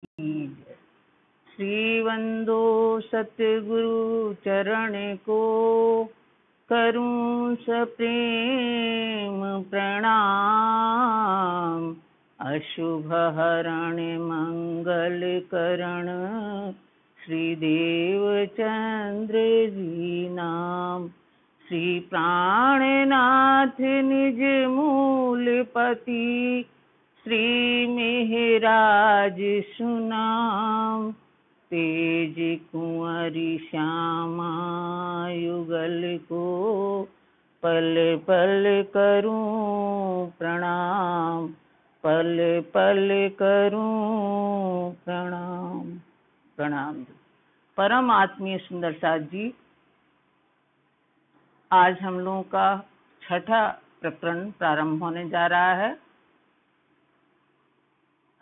श्री वंदो सतगुरु चरण को, करूं सप्रेम प्रणाम। अशुभ हरण मंगल करण, श्री देवचंद्र जी नाम। श्री प्राणनाथ निज मूलपति, श्री मेहराज सुनाम। तेज कुंवरी श्यामा युगल को, पल पल करूं प्रणाम, पल पल करूं प्रणाम। प्रणाम। परम आत्मीय सुंदर साथ जी, आज हम लोगों का छठा प्रकरण प्रारंभ होने जा रहा है।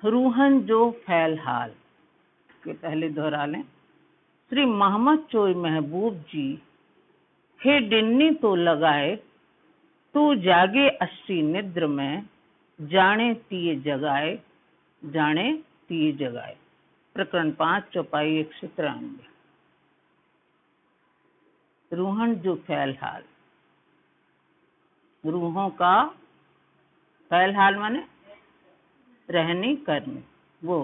रूहन जो फैलहाल के पहले दोहरा लें। श्री मोहम्मद चोई महबूब जी, हे डिन्नी तो लगाए, तू जागे अस्सी निद्र में, जाने तिये जगाए, जाने तिये जगाए। प्रकरण 5 चौपाई 193। रूहन जो फैलहाल, रूहों का फैलहाल माने रहनी करनी, वो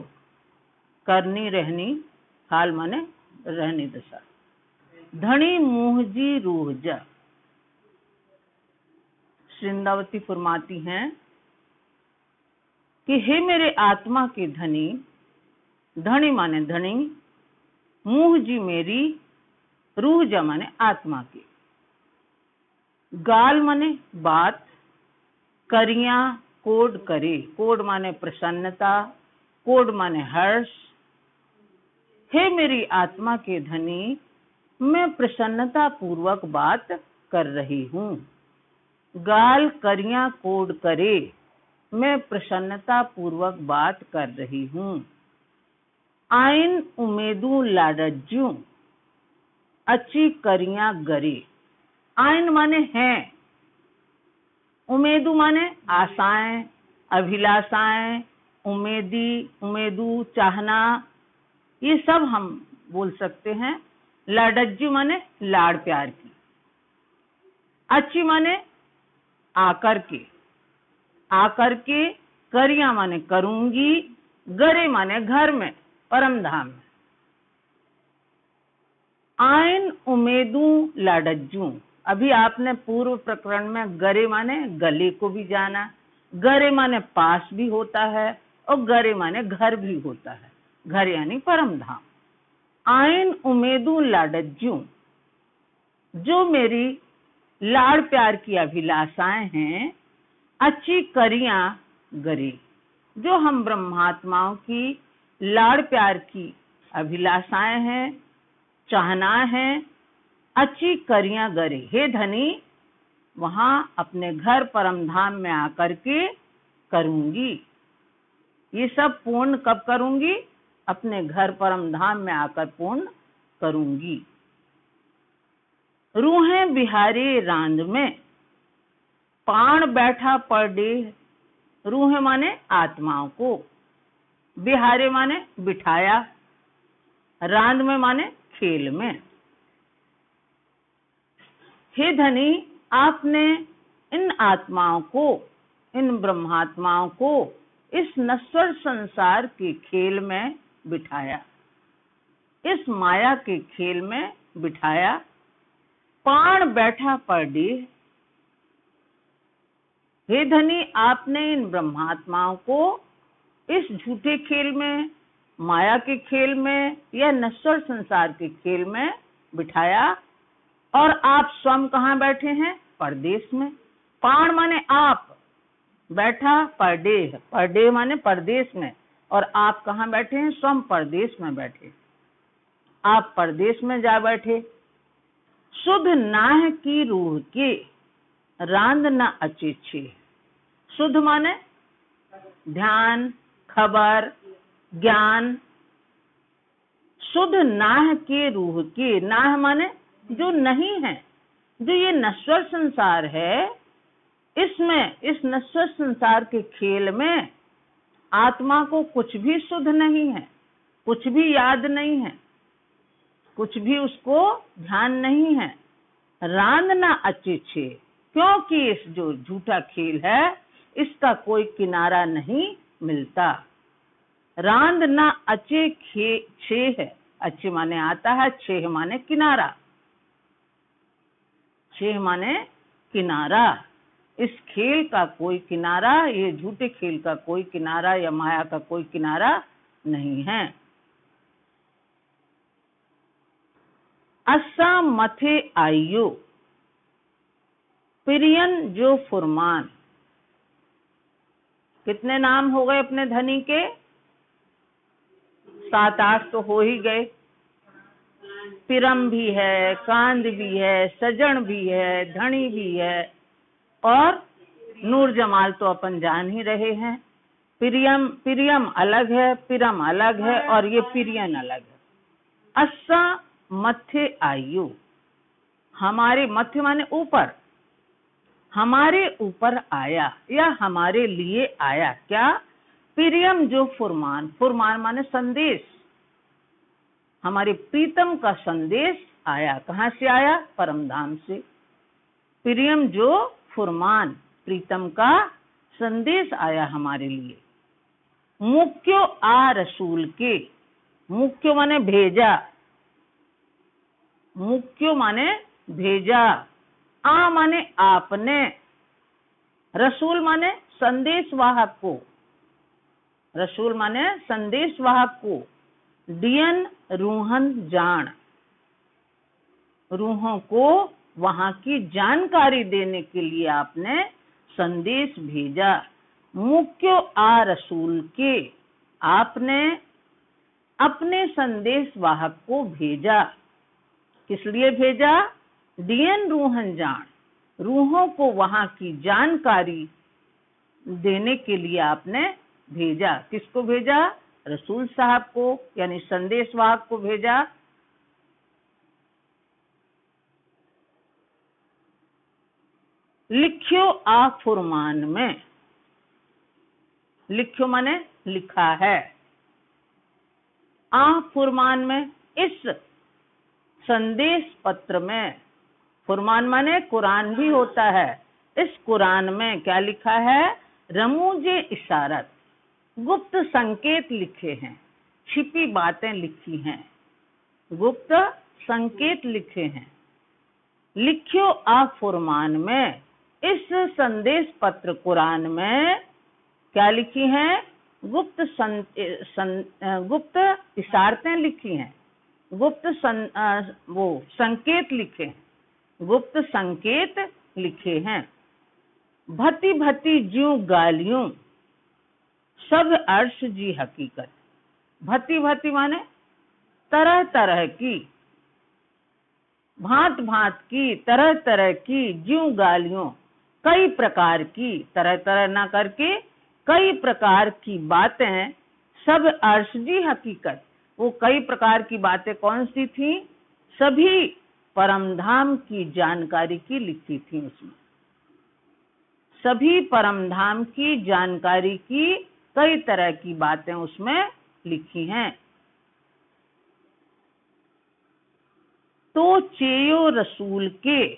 करनी रहनी, हाल माने रहनी दशा। धनी मुहजी रूह जा। वृंदावती फरमाती हैं कि हे मेरे आत्मा के धनी, धनी माने धनी, मुह जी मेरी, रूह जा माने आत्मा की। गाल माने बात, करिया कोड करे, कोड माने प्रसन्नता, कोड माने हर्ष। हे मेरी आत्मा के धनी, मैं प्रसन्नता पूर्वक बात कर रही हूँ। गाल करिया कोड करे, मैं प्रसन्नता पूर्वक बात कर रही हूँ। आइन उमेदू लाडज्जू, अच्छी करिया गरे। आइन माने हैं, उमेदू माने आशाएं, अभिलाषाएं, उमेदू चाहना, ये सब हम बोल सकते हैं। लाडज्जू माने लाड़ प्यार की। अच्छी माने आकर के, करिया माने करूंगी, गरे माने घर में, परम धाम में। आइन उमेदू लाडज्जू, अभी आपने पूर्व प्रकरण में गरे माने गले को भी जाना। गरे माने पास भी होता है और गरे माने घर भी होता है। घर यानी परम धाम। आइन उमेदू लाडज्जू, जो मेरी लाड़ प्यार की अभिलाषाएं हैं। अच्छी करिया गरे, जो हम ब्रह्मात्माओं की लाड़ प्यार की अभिलाषाएं हैं, चाहना है। अच्छी करिया गरे, हे धनी, वहां अपने घर परम धाम में आकर के करूंगी। ये सब पूर्ण कब करूंगी? अपने घर परम धाम में आकर पूर्ण करूंगी। रूहें बिहारी रांद में, पाण बैठा पड़े। रूहें माने आत्माओं को, बिहारे माने बिठाया, रांद में माने खेल में। हे धनी, आपने इन आत्माओं को, इन ब्रह्मात्माओं को इस नश्वर संसार के खेल में बिठाया, इस माया के खेल में बिठाया। पाण बैठा पड़े, हे धनी, आपने इन ब्रह्मात्माओं को इस झूठे खेल में, माया के खेल में या नश्वर संसार के खेल में बिठाया। और आप स्वयं कहाँ बैठे हैं? परदेश में। पाण माने आप, बैठा परदेश, परदेश माने परदेश में। और आप कहाँ बैठे हैं? स्वयं परदेश में बैठे। आप परदेश में जा बैठे। शुद्ध नाह की रूह के, रांद न अचेछे। शुद्ध माने ध्यान, खबर, ज्ञान। शुद्ध नाह के रूह के, नाह माने जो नहीं है, जो ये नश्वर संसार है, इसमें, इस नश्वर संसार के खेल में आत्मा को कुछ भी शुद्ध नहीं है। कुछ भी याद नहीं है, कुछ भी उसको ध्यान नहीं है। रांद ना अचे छे, क्योंकि इस जो झूठा खेल है इसका कोई किनारा नहीं मिलता। रांद ना अचे छे है, अच्छे माने आता है, छे माने किनारा, छे माने किनारा। इस खेल का कोई किनारा, ये झूठे खेल का कोई किनारा या माया का कोई किनारा नहीं है। असा मथे आइयो, पिरियन जो फुरमान। कितने नाम हो गए अपने धनी के? 7-8 तो हो ही गए। पिरम भी है, कांद भी है, सजन भी है, धनी भी है, और नूर जमाल तो अपन जान ही रहे हैं। पिरियम अलग है, पिरम अलग है, और ये पिरियन अलग है। असा मथे आयु, हमारे मथे माने ऊपर, हमारे ऊपर आया या हमारे लिए आया। क्या? पिरियम जो फुरमान, फुरमान माने संदेश, हमारे प्रीतम का संदेश आया। कहाँ से आया? परम धाम से। पिरियम जो फुरमान, प्रीतम का संदेश आया हमारे लिए। मुक्यो आ रसूल के, मुक्यो माने भेजा, मुक्यो माने भेजा, आ माने आपने, रसूल माने संदेश वाहक को, रसूल माने संदेश वाहक को। दियन रूहन जान, रूहों को वहां की जानकारी देने के लिए आपने संदेश भेजा। मुक्यो आ रसूल के, आपने अपने संदेश वाहक को भेजा। किस लिए भेजा? दियन रूहन जान, रूहों को वहां की जानकारी देने के लिए आपने भेजा। किसको भेजा? रसूल साहब को, यानी संदेश वाहक को भेजा। लिख्यो आ फुरमान में, लिख्यो माने लिखा है, आ फुरमान में इस संदेश पत्र में, फुरमान माने कुरान भी होता है। इस कुरान में क्या लिखा है? रमूजे इशारत, गुप्त संकेत लिखे हैं, छिपी बातें लिखी हैं, गुप्त संकेत लिखे हैं। लिख्यो आ फुरमान में, इस संदेश पत्र कुरान में क्या लिखी हैं? गुप्त इशारतें लिखी हैं, गुप्त वो संकेत लिखे हैं, गुप्त संकेत लिखे हैं। भती भती ज्यों गालियों, सब अर्श जी हकीकत। भती भती माने तरह तरह की, भांत भांत की, तरह तरह की, ज्यों गालियों, कई प्रकार की, तरह तरह ना करके कई प्रकार की बातें। सब अर्शजी हकीकत, वो कई प्रकार की बातें कौन सी थी? सभी परमधाम की जानकारी की लिखी थी उसमें, सभी परमधाम की जानकारी की कई तरह की बातें उसमें लिखी हैं। तो चेयो रसूल के,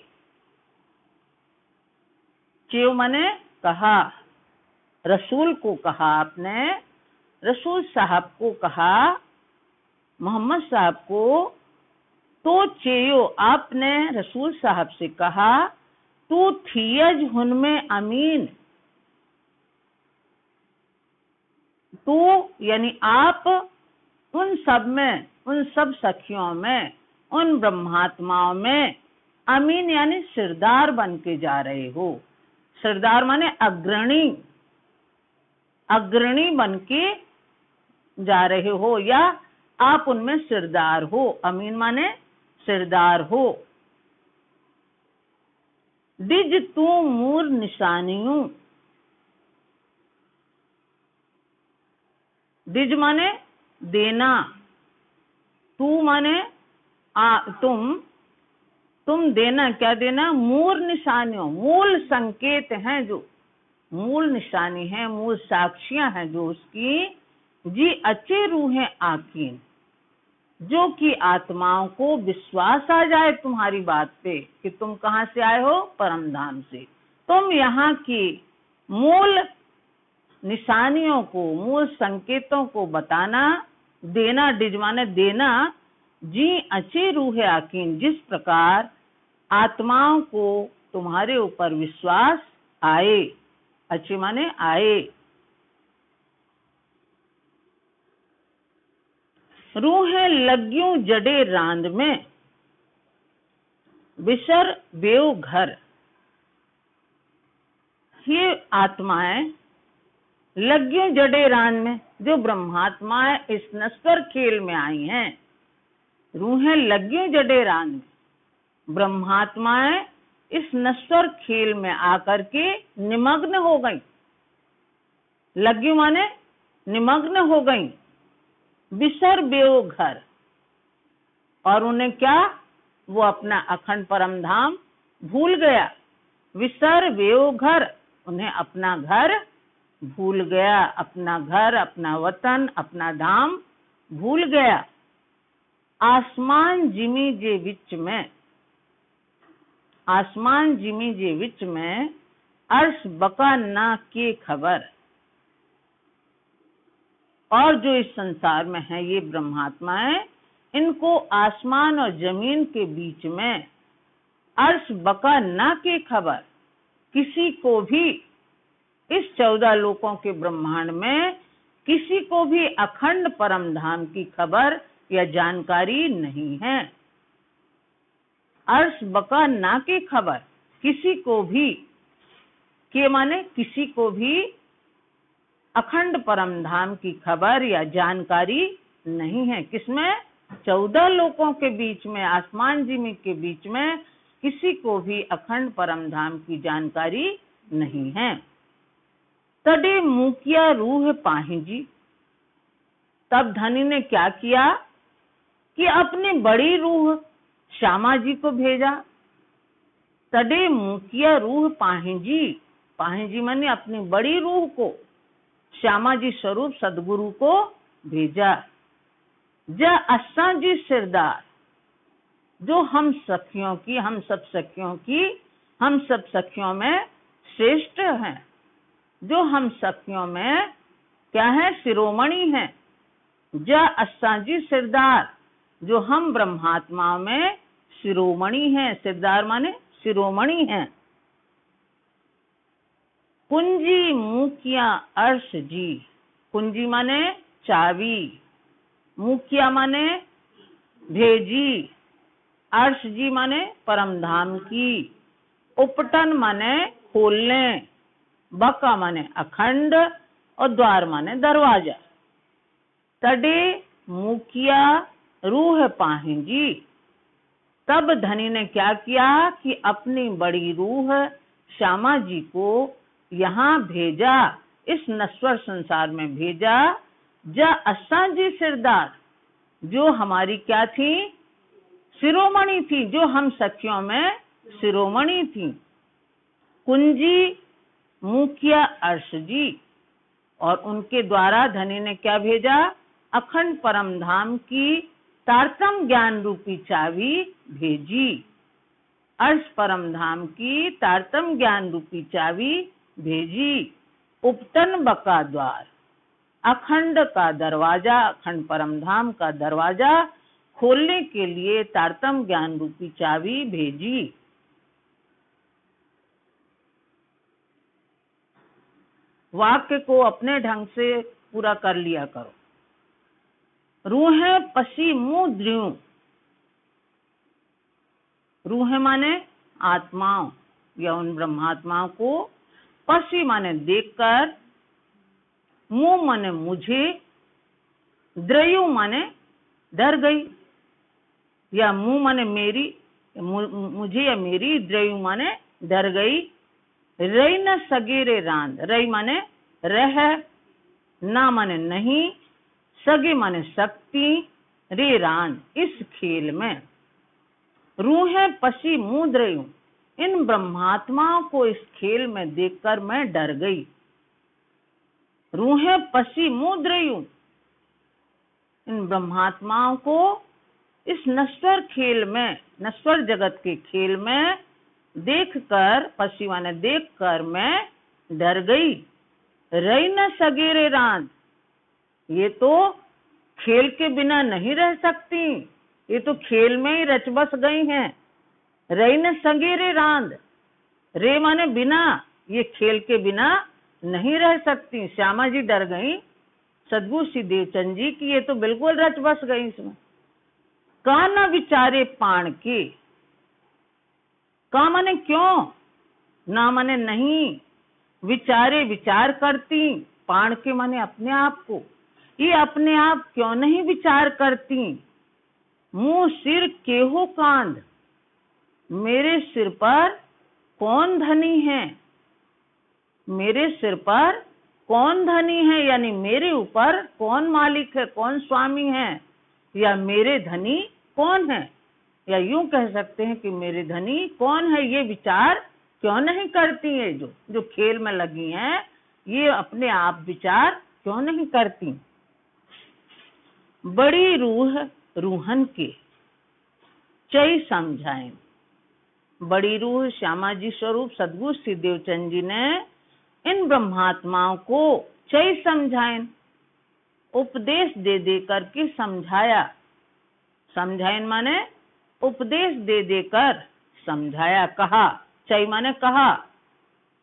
चेयो माने कहा, रसूल को कहा आपने, रसूल साहब को कहा, मोहम्मद साहब को। तो चेयो, आपने रसूल साहब से कहा, तू थियज हुनमें अमीन, तू यानी आप उन सब में, उन सब सखियों में, उन ब्रह्मात्माओं में अमीन यानी सिरदार बन के जा रहे हो। सिरदार माने अग्रणी, अग्रणी बन के जा रहे हो, या आप उनमें सिरदार हो। अमीन माने सिरदार हो। दिज तू मूर निशानियों, दिज माने देना, तू माने तुम देना। क्या देना? मूल निशानियों, मूल संकेत हैं, जो मूल निशानी है, मूल साक्षियां हैं जो उसकी, जी अच्छे रूहें आकीन, जो कि आत्माओं को विश्वास आ जाए तुम्हारी बात पे कि तुम कहाँ से आए हो, परम धाम से। तुम यहाँ की मूल निशानियों को, मूल संकेतों को बताना, देना, डिजमाने देना। जी अच्छी रूह आकीन, जिस प्रकार आत्माओं को तुम्हारे ऊपर विश्वास आए, अच्छे माने आए। रूहें लग्यूं जड़े रांद में, बिसर बेव घर। ये आत्माएं लग्यूं जड़े रांद में, जो ब्रह्मात्माएं इस नश्वर खेल में आई हैं, रूहें लग्यूं जड़े रांद में, ब्रह्मात्माएं इस नश्वर खेल में आकर के निमग्न हो गई। लग्यूं माने निमग्न हो गई। बिसर बेव घर, और उन्हें क्या, वो अपना अखंड परम धाम भूल गया। विसर बेव घर, उन्हें अपना घर भूल गया, अपना घर, अपना वतन, अपना धाम भूल गया। आसमान जिमी जे विच में, आसमान जिमी जे विच में, अर्श बका ना के खबर। और जो इस संसार में है ये ब्रह्मात्माएं, इनको आसमान और जमीन के बीच में अर्श बका ना के खबर, किसी को भी इस 14 लोकों के ब्रह्मांड में किसी को भी अखंड परम धाम की खबर या जानकारी नहीं है। अर्श बका ना के खबर, किसी को भी, के माने किसी को भी अखंड परम धाम की खबर या जानकारी नहीं है। किसमें? 14 लोकों के बीच में, आसमान जिमी के बीच में किसी को भी अखंड परम धाम की जानकारी नहीं है। तड़े मुकिया रूह पाहिजी, तब धनी ने क्या किया कि अपनी बड़ी रूह श्यामा जी को भेजा। तड़े मुकिया रूह पाहिजी, पाहिजी माने अपनी बड़ी रूह को, श्यामा जी स्वरूप सदगुरु को भेजा। जा असा जी सिरदार, जो हम सखियों की, हम सब सखियों की, हम सब सखियों में श्रेष्ठ हैं, जो हम सखियों में क्या है, शिरोमणि हैं। जा असा जी सिरदार, जो हम ब्रह्मात्माओं में शिरोमणि हैं। सिरदार माने शिरोमणि हैं। कुंजी मुखिया अर्श जी, कुंजी माने चाबी, मुखिया माने भेजी, अर्श जी माने परम धाम की, उपटन माने खोलने, बका माने अखंड, और द्वार माने दरवाजा। तड़े मुखिया रूह पाहिंजी, तब धनी ने क्या किया कि अपनी बड़ी रूह श्यामा जी को यहाँ भेजा, इस नश्वर संसार में भेजा। जा असा जी सिरदार, जो हमारी क्या थी, शिरोमणि थी, जो हम सखियों में शिरोमणि थी। कुंजी मुखिया अर्श जी, और उनके द्वारा धनी ने क्या भेजा, अखंड परम धाम की तारतम ज्ञान रूपी चाबी भेजी। अर्श परम धाम की तारतम ज्ञान रूपी चाबी भेजी। उपतन बका द्वार, अखंड का दरवाजा, अखंड परम धाम का दरवाजा खोलने के लिए तारतम ज्ञान रूपी चाबी भेजी। वाक्य को अपने ढंग से पूरा कर लिया करो। रूहें पसी मुंह द्रियों, रूहें माने आत्माओं या उन ब्रह्मात्माओं को, पसी माने देखकर, मुंह माने मुझे, द्रयु माने डर गई, या मुंह माने मेरी, मुझे या मेरी, द्रयु माने डर गई। रई न सगेरे रांद, रई माने रह, ना माने नहीं, सगे माने शक्ति, रे रांद इस खेल में। रूहें पसी मुंह द्रयू, इन ब्रह्मात्माओं को इस खेल में देखकर मैं डर गई। रूहें पसी मुंह द्रयू, इन ब्रह्मात्माओं को इस नश्वर खेल में, नश्वर जगत के खेल में देखकर, पसीवा ने देखकर मैं डर गई। रही न सगेरे रांद, ये तो खेल के बिना नहीं रह सकती, ये तो खेल में ही रच बस गई हैं। रही न सगेरे रांद, रे माने बिना, ये खेल के बिना नहीं रह सकती। श्यामा जी डर गई सदगुरु श्री देवचंद जी की, ये तो बिल्कुल रच बस गई इसमें। का न विचारे पाण के, का माने क्यों, ना माने नहीं, विचारे विचार करती, पाण के माने अपने आप को, ये अपने आप क्यों नहीं विचार करती। मुंह सिर केहो कांध, मेरे सिर पर कौन धनी है, मेरे सिर पर कौन धनी है, यानी मेरे ऊपर कौन मालिक है, कौन स्वामी है, या मेरे धनी कौन है, या यूं कह सकते हैं कि मेरे धनी कौन है, ये विचार क्यों नहीं करती है। जो खेल में लगी हैं, ये अपने आप विचार क्यों नहीं करती। बड़ी रूह रूहन के चई समझाएं। बड़ी रूह श्यामा जी स्वरूप सदगुरु श्री देवचंद जी ने इन ब्रह्मात्माओं को चई समझाएं, उपदेश दे दे करके समझाया। समझाएं माने उपदेश दे देकर समझाया, कहा। चई माने कहा,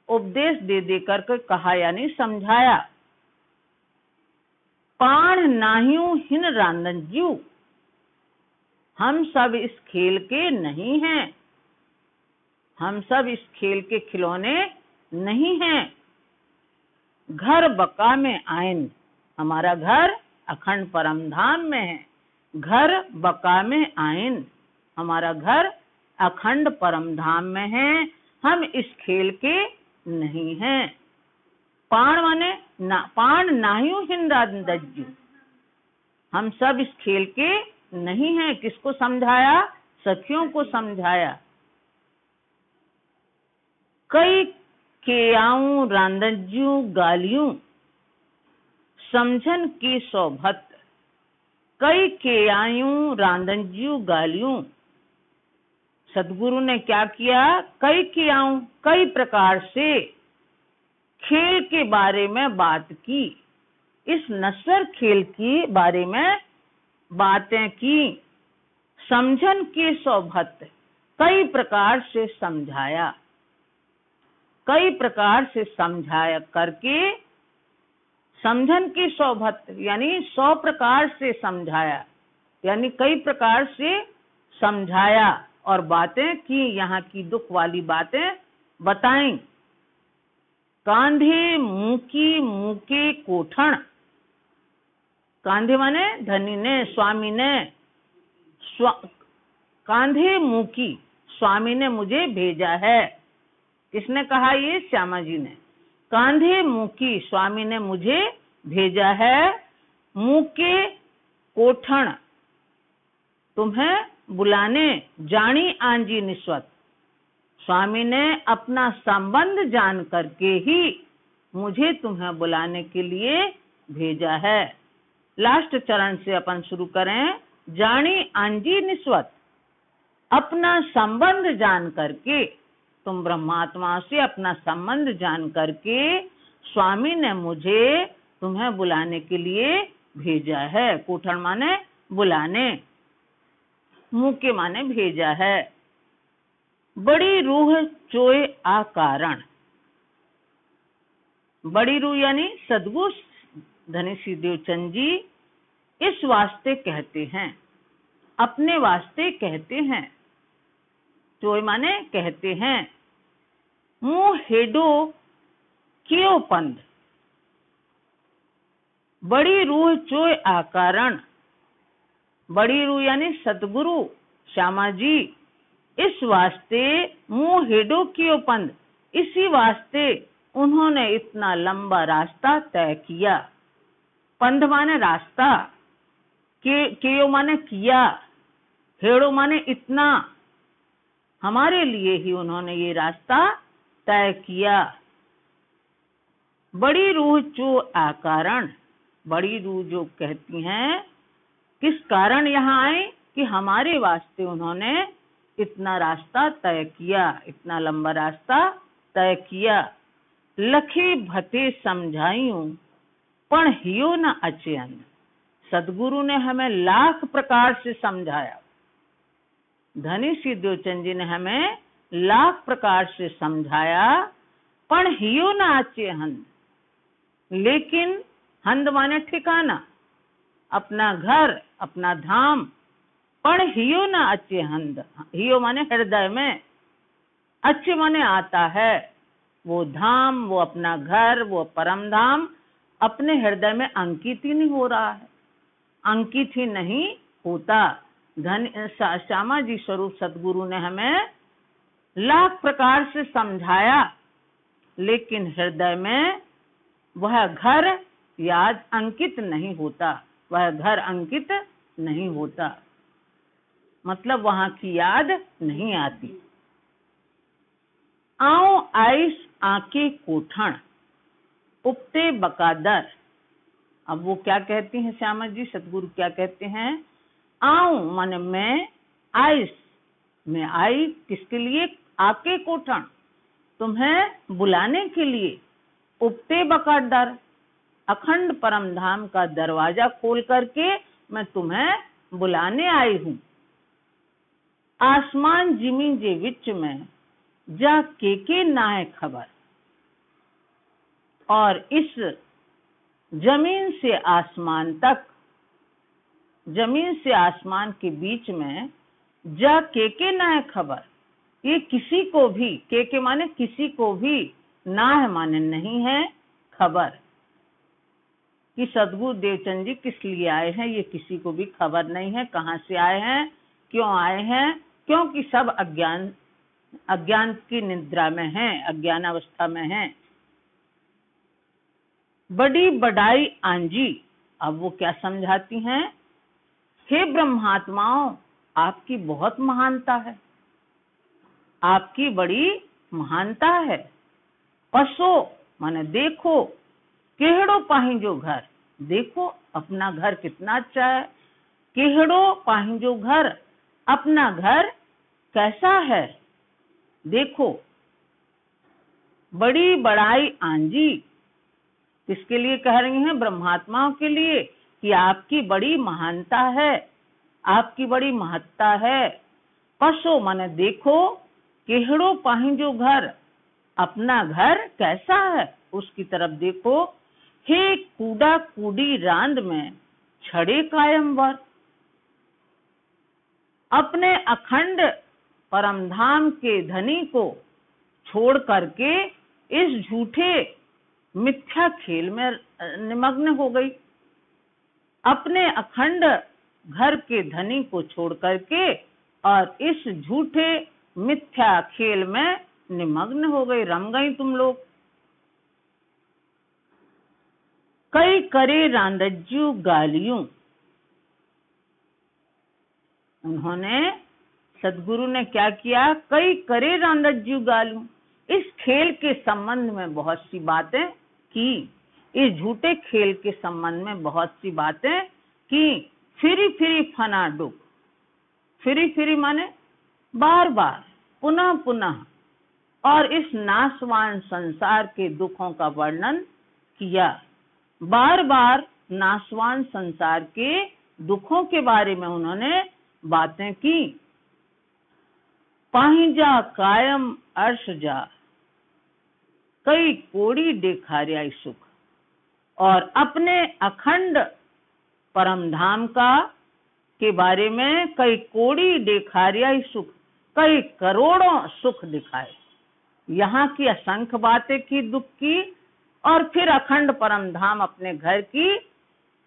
उपदेश दे दे करके कहा यानी समझाया। पाण नाहियों हिन रांदन ज्यू, हम सब इस खेल के नहीं हैं, हम सब इस खेल के खिलौने नहीं हैं। घर बका में आयन, हमारा घर अखंड परम धाम में है। घर बका में आयन, हमारा घर अखंड परम धाम में है, हम इस खेल के नहीं हैं। पाण माने ना, पाण नाहियों हिन रांदज्जू, हम सब इस खेल के नहीं हैं। किसको समझाया, सखियों को समझाया। कई केयाऊं रांदज्जू गालियों, समझन की सौभत। कई केयाऊं रांदज्जू गालियों, सदगुरु ने क्या किया, कई केयाऊं, कई प्रकार से खेल के बारे में बात की, इस नश्वर खेल की बारे में बातें की। समझन के सौभत, कई प्रकार से समझाया, कई प्रकार से समझाया करके। समझन की सौभत यानी 100 प्रकार से समझाया, यानी कई प्रकार से समझाया और बातें की, यहाँ की दुख वाली बातें बताई। कांधे मुकी मुके कोठण, कांधे माने धनी ने, स्वामी ने, कांधे मुकी, स्वामी ने मुझे भेजा है। किसने कहा, ये श्यामा जी ने। कांधे मुकी, स्वामी ने मुझे भेजा है। मुके कोठण, तुम्हें बुलाने। जानी आंजी निस्वत, स्वामी ने अपना संबंध जान करके ही मुझे तुम्हें बुलाने के लिए भेजा है। लास्ट चरण से अपन शुरू करें। जानी आंजी निस्वत, अपना संबंध जान करके, तुम ब्रह्मात्मा से अपना संबंध जान करके स्वामी ने मुझे तुम्हें बुलाने के लिए भेजा है। कोठण माने बुलाने, मुके माने भेजा है। बड़ी रूह चोय आकारण, बड़ी रूह यानी सदगुरु धनी श्री देवचंद जी इस वास्ते कहते हैं, अपने वास्ते कहते हैं। चोय माने कहते हैं। मुंह हेडो क्यों पंद, बड़ी रूह चोय आकारण। बड़ी रूह यानी सतगुरु श्यामा जी इस वास्ते मुंह हेडो क्यों पंद, इसी वास्ते उन्होंने इतना लंबा रास्ता तय किया। पंध माने रास्ता, केयो माने किया, हेड़ो माने इतना, हमारे लिए ही उन्होंने ये रास्ता तय किया। बड़ी रूह जो आकारण, बड़ी रूह जो कहती हैं किस कारण यहाँ आए कि हमारे वास्ते उन्होंने इतना रास्ता तय किया, इतना लंबा रास्ता तय किया। लखे भते समझायूं पण हियो न अचेन। सदगुरु ने हमें लाख प्रकार से समझाया, धनी श्री देवचंद जी ने हमें लाख प्रकार से समझाया, पण हियो न आचे हंद। लेकिन हंद माने ठिकाना, अपना घर, अपना धाम। पण हियो न अचे हंद, हियो माने हृदय में, अच्छे माने आता है। वो धाम, वो अपना घर, वो परम धाम अपने हृदय में अंकित ही नहीं हो रहा है, अंकित ही नहीं होता। श्यामा जी स्वरूप सदगुरु ने हमें लाख प्रकार से समझाया, लेकिन हृदय में वह घर याद अंकित नहीं होता, वह घर अंकित नहीं होता, मतलब वहां की याद नहीं आती। आओ आइस आके कोठण उपते बकादर। अब वो क्या कहती हैं श्यामा जी, सदगुरु क्या कहते हैं? आओ माने मैं, आइस मैं आई, किसके लिए? आके कोठण, तुम्हें बुलाने के लिए। उपते बकादर, अखंड परम धाम का दरवाजा खोल करके मैं तुम्हें बुलाने आई हूँ। आसमान जिमी जे विच में जा के ना है खबर। और इस जमीन से आसमान तक, जमीन से आसमान के बीच में जा के ना है खबर। ये किसी को भी, के माने किसी को भी, ना है माने नहीं है, खबर कि सदगुरु देवचंद जी किस लिए आए हैं, ये किसी को भी खबर नहीं है। कहाँ से आए हैं, क्यों आए हैं? क्योंकि सब अज्ञान की निद्रा में हैं, अज्ञान अवस्था में हैं। बड़ी बड़ाई आंजी, अब वो क्या समझाती हैं? हे ब्रह्मात्माओं, आपकी बहुत महानता है, आपकी बड़ी महानता है। पसो माने देखो, केहड़ो पाहिंजो घर, देखो अपना घर कितना अच्छा है। केहड़ो पाहिंजो घर, अपना घर कैसा है, देखो। बड़ी बड़ाई आंजी, किसके लिए कह रही हैं? ब्रह्मात्माओं के लिए, कि आपकी बड़ी महानता है, आपकी बड़ी महत्ता है। पसो माने देखो, केहड़ो पाहिंजो घर, अपना घर कैसा है, उसकी तरफ देखो। हे कूड़ा कूड़ी रांद में छड़े कायमवर। अपने अखंड परमधाम के धनी को छोड़ करके इस झूठे मिथ्या खेल में निमग्न हो गई। अपने अखंड घर के धनी को छोड़ करके और इस झूठे मिथ्या खेल में निमग्न हो गई, रम गई तुम लोग। कई करे रांदज्जू गालियों, उन्होंने, सदगुरु ने क्या किया? कई करे रांदज्जू गालियों, इस खेल के संबंध में बहुत सी बातें की, इस झूठे खेल के संबंध में बहुत सी बातें की। फिरी फिरी फना डुक, फिरी फिरी माने बार बार, पुनः पुनः, और इस नाशवान संसार के दुखों का वर्णन किया। बार बार नाशवान संसार के दुखों के बारे में उन्होंने बातें की। पाहिंजा कायम अर्श जा, कई कोड़ी देखारिया सुख, और अपने अखंड परम धाम का के बारे में कई कोड़ी देखारिया सुख, कई करोड़ों सुख दिखाए। यहाँ की असंख्य बातें की, दुख की, और फिर अखंड परम धाम अपने घर की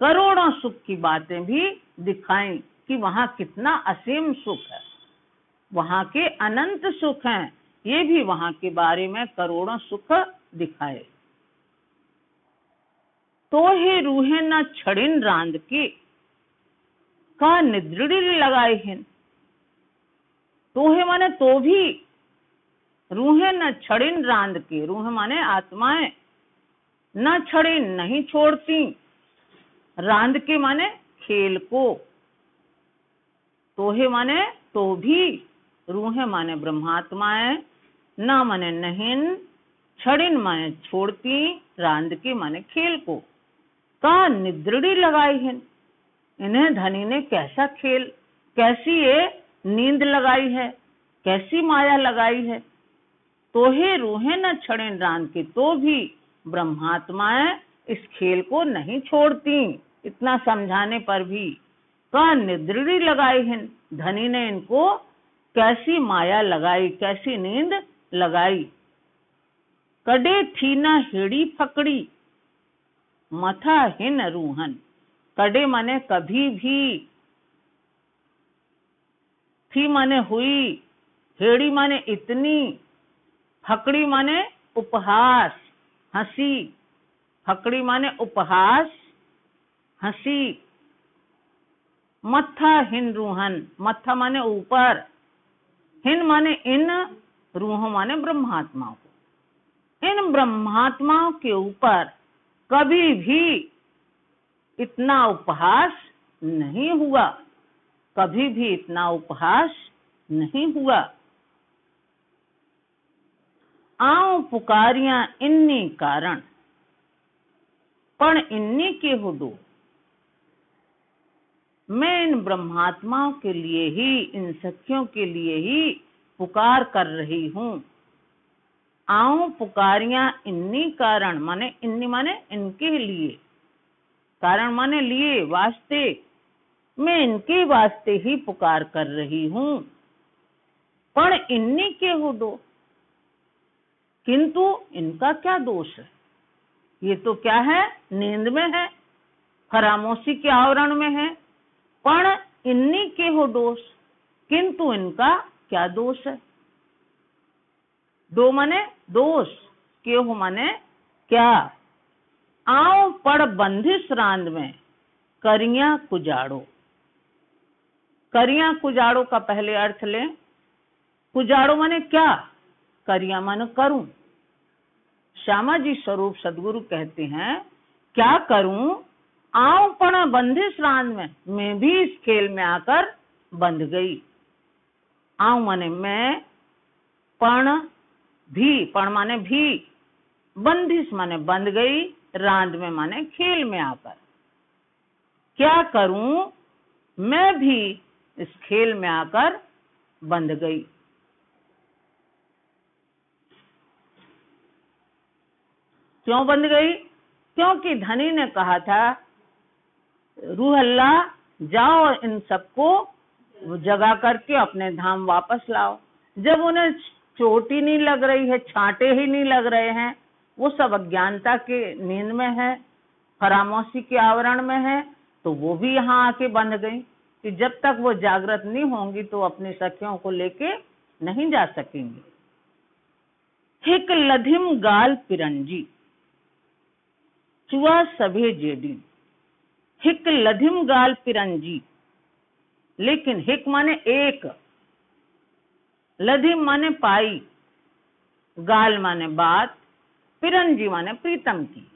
करोड़ों सुख की बातें भी दिखाई कि वहाँ कितना असीम सुख है, वहाँ के अनंत सुख हैं। ये भी वहाँ के बारे में करोड़ों सुख दिखाए। तो ही रूहे न छड़िन रांद की, का निद्रिड़ी लगाए हैं। तो है माने तो भी, रूहे न छड़िन रांद के, रूह माने आत्माएं, न छड़िन नहीं छोड़ती, रांद के माने खेल को, तोहे माने तो भी, रूहे माने ब्रह्मात्माएं, ना माने नहीं, छड़िन माने छोड़ती, रांद की माने खेल को, का निद्रड़ी लगाई है। इन्हें धनी ने कैसा खेल, कैसी ये नींद लगाई है, कैसी माया लगाई है। तोहे रूहे न छड़ें रांद के, तो भी ब्रह्मात्माएं इस खेल को नहीं छोड़ती। इतना समझाने पर भी का निद्रड़ी लगाई है, धनी ने इनको कैसी माया लगाई, कैसी नींद लगाई। कड़े थी न हेड़ी फकड़ी, मथा हिन रूहन। कड़े माने कभी भी, थी माने हुई, हेड़ी माने इतनी, फकड़ी माने उपहास, हंसी। फकड़ी माने उपहास, हंसी। मत्था हिन रूहन, मत्था माने ऊपर, हिन माने इन, रूह माने ब्रह्मात्माओं को। इन ब्रह्मात्माओं के ऊपर कभी भी इतना उपहास नहीं हुआ, कभी भी इतना उपहास नहीं हुआ। आऊं पुकारियां इन्नी कारण, पण इन्नी के हो दो। मैं इन ब्रह्मात्माओं के लिए ही, इन सखियों के लिए ही पुकार कर रही हूँ। आऊं पुकारियां इन्नी कारण, माने इन्नी माने इनके लिए, कारण माने लिए, वास्ते। मैं इनके वास्ते ही पुकार कर रही हूँ। पण इन्नी के हो दो, किंतु इनका क्या दोष है। ये तो क्या है, नींद में है, फरामोशी के आवरण में है। पण इन्नी के हो दोष, किंतु इनका क्या दोष है। दो माने दोष, के हो माने क्या। आओ पड़ बंधिस रांद में, करिया कुजाड़ो। करिया कुजाड़ो का पहले अर्थ लें। कुजाड़ो माने क्या, करिया माने करूं। श्यामा जी स्वरूप सदगुरु कहते हैं, क्या करूं, आऊं पण बंधिस रांद में, मैं भी इस खेल में आकर बंध गई। आऊं माने मैं, पण भी, पण माने भी, बंधिस माने बंध गई, रांद में माने खेल में आकर। क्या करूं, मैं भी इस खेल में आकर बंध गई। क्यों बंध गई, क्योंकि धनी ने कहा था, रूह अल्लाह जाओ इन सबको जगा करके अपने धाम वापस लाओ। जब उन्हें चोट ही नहीं लग रही है, छांटे ही नहीं लग रहे हैं, वो सब अज्ञानता के नींद में है, फरामोशी के आवरण में है, तो वो भी यहाँ आके बंध गई कि जब तक वो जागृत नहीं होंगी तो अपनी सखियों को लेके नहीं जा सकेंगी। हिक लधिम गाल पिरंजी, चुआ सभे जेडी। हिक लधिम गाल पिरंजी, लेकिन हिक माने एक, लधिम माने पाई, गाल माने बात, पिरंजी माने प्रीतम की।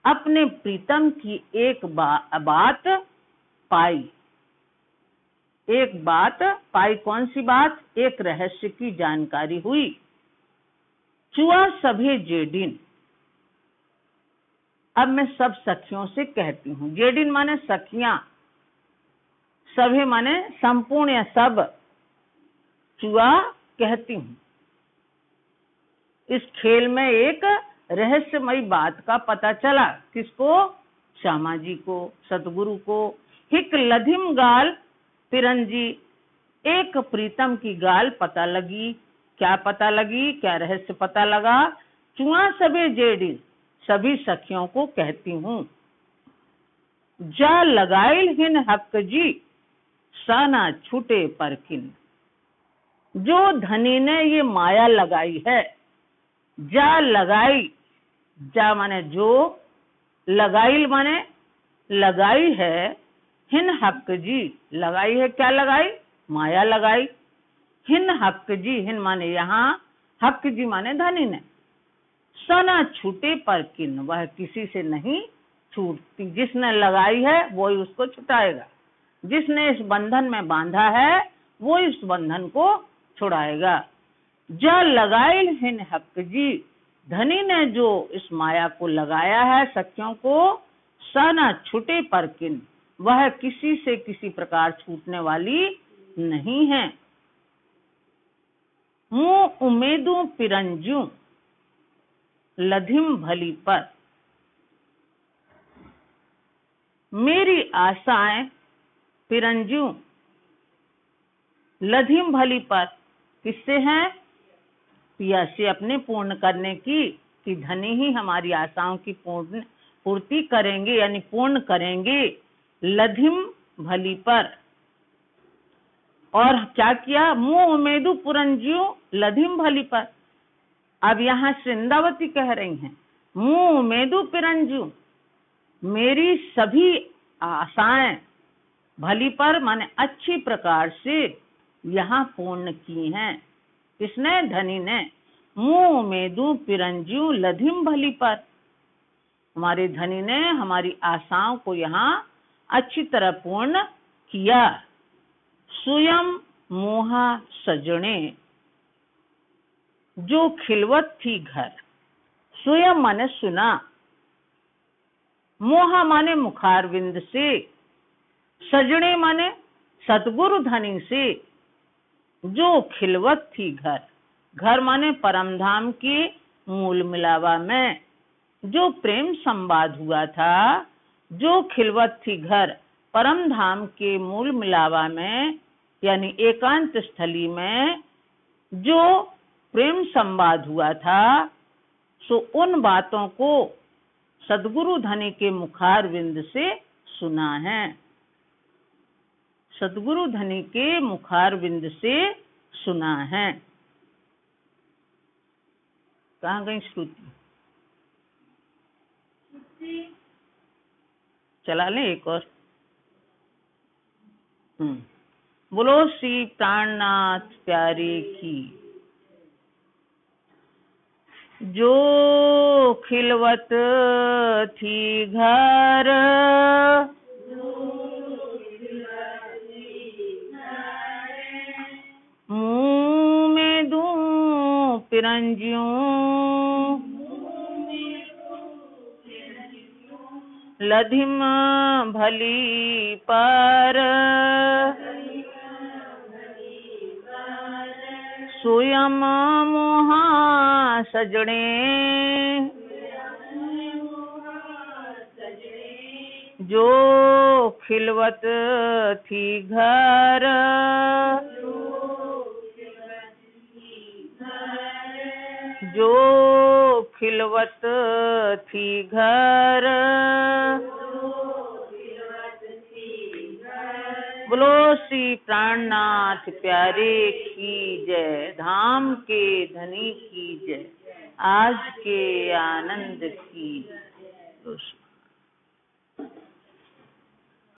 अपने प्रीतम की एक बात पाई। एक बात पाई, कौन सी बात, एक रहस्य की जानकारी हुई। चुआ सभे जेडिन, अब मैं सब सखियों से कहती हूँ। जेडिन माने सखियां, सभे माने संपूर्ण या सब। चुआ कहती हूँ, इस खेल में एक रहस्यमयी बात का पता चला। किसको, श्यामा जी को, सतगुरु को। हिक लधिम गाल पिरंजी, एक प्रीतम की गाल पता लगी। क्या पता लगी, क्या रहस्य पता लगा। चुआ सभे जेडी, सभी सखियों को कहती हूँ। जा लगाइल हिन हक जी, साना छूटे परकिन। जो धनी ने ये माया लगाई है, जा लगाई, जा माने जो, लगाइल माने लगाई है, हिन हक जी, लगाई है, क्या लगाई, माया लगाई। हिन हक जी, हिन माने यहाँ, हक जी माने धनी ने। सना छूटे पर किन, वह किसी से नहीं छूटती। जिसने लगाई है वही उसको छुटाएगा। जिसने इस बंधन में बांधा है वो इस बंधन को छुड़ाएगा। जा लगाइल हिन हक जी, धनी ने जो इस माया को लगाया है सखियों को, सना छूटे पर किन, वह किसी से किसी प्रकार छूटने वाली नहीं है। मुँह उम्मीदों पिरंजू, लधिम भली पर, मेरी आशाएं पिरंजू लधिम भली पर, किससे हैं? पिया से अपने पूर्ण करने की, कि धनी ही हमारी आशाओं की पूर्ति करेंगे यानी पूर्ण करेंगे। लधिम भली पर, और क्या किया? मुँह उम्मीदु पुरंजियो लधिम भली पर। अब यहाँ वृंदावती कह रही हैं, मुँह उम्मीदु पिरंजू, मेरी सभी आशाएं भली पर माने अच्छी प्रकार से यहाँ पूर्ण की हैं। किसने? धनी ने। मुँह उम्मीदु पिरंजू लधिम भली पर, हमारे धनी ने हमारी आशाओं को यहाँ अच्छी तरह पूर्ण किया। स्वयं मोहा सजने, जो खिलवत थी घर, स्वयं माने सुना, मोहा माने मुखारविंद से, सजने माने सतगुरु धनी से, जो खिलवत थी घर, घर माने परम धाम के मूल मिलावा में जो प्रेम संवाद हुआ था, जो खिलवत थी घर परम धाम के मूल मिलावा में यानी एकांत स्थली में जो प्रेम संवाद हुआ था, सो उन बातों को सद्गुरु धनी के मुखारविंद से सुना है। सद्गुरु धनी के मुखारविंद से सुना है। कहाँ गई श्रुति? चला ले एक और। बोलो श्री प्राणनाथ प्यारे की। जो खिलवत थी घर, मुँह में दूं पिरंजियों, लधिम भली पर, स्वयं मोहा सजने, जो खिलवत थी घर, जो खिलवत थी घर। बोलो श्री प्राणनाथ प्यारे की जय, धाम के धनी की जय, आज के आनंद की जय।